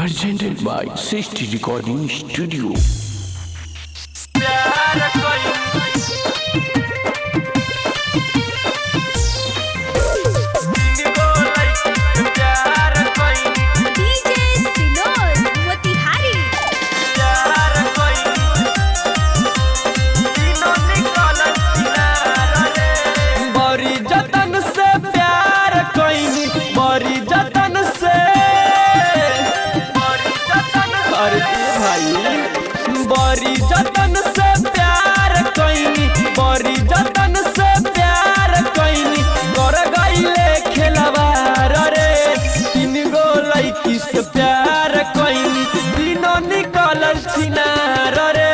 presented by Sixty Recording Studio. बड़ी जतन से प्यार कईनी, बड़ी जतन से प्यार कईनी, कर गईले खेलवार रे। तीन गो लड़की से प्यार कईनी, तीनों निकलल छिनार रे।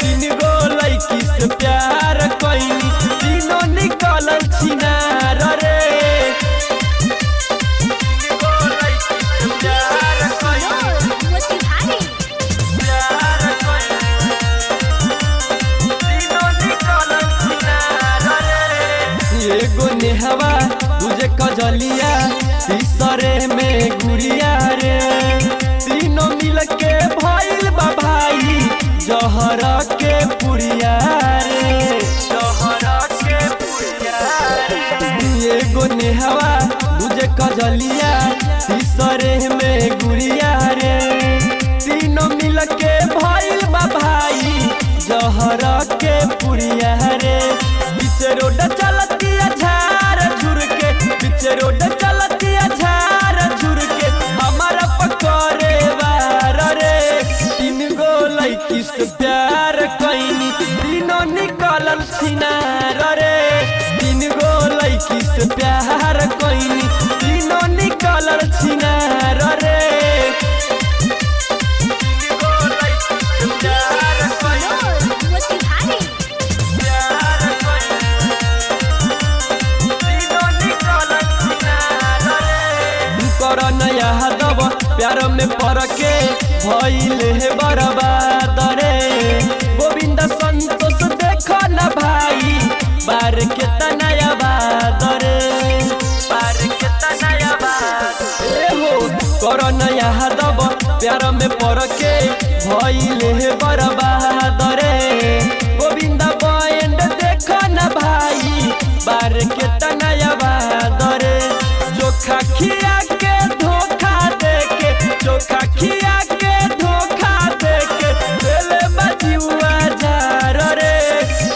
तीन गो लड़की से प्यार कईनी, तीनों निकलल छिनार रे। एगो नेहवा तुझे कजलिया, तीसरे में गुड़िया रे। तीनों मिलके भइल बा भाई जहर के पुड़िया रे, जहर के पुड़िया रे। एगो नेहवा तुझे कजलिया, तीसरे में गुड़िया रे। तीनों मिलके भइल बा भाई जहर के पुड़िया रे। पीछे रोड चलतिया झार झुर के, पीछे रोड चलतिया झार झुर के, हमारा पकड़े वार रे। तीन गो लड़की से प्यार कईनी, तीनों निकलल छिनार रे। तीन गो लड़की से प्यार कईनी, तीनों निकलल छिनार रे। प्यार में पड़ के भइले है बर्बाद रे। गोविंद संतोष देखो ना भाई बार के तनया बाद रे, बार के तनया बाद हो करो नया दब। प्यार में पड़ के भइले है बर्बाद रे। गोविंद बैंड देखो ना भाई बार के तनया बाद रे। चोखा खिया के धोखा देके, चोखा खिया के धोखा देके, दिल बजुआ झार रे।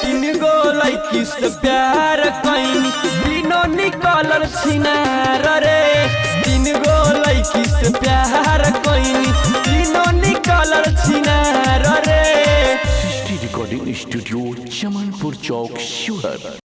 तीन गो लड़की से प्यार कईनी, तीनों निकलल छिनार रे। तीन गो लड़की से प्यार कईनी, तीनों निकलल छिनार रे। Sixty Recording Studio, Jamalpur Chowk, Shiwhar.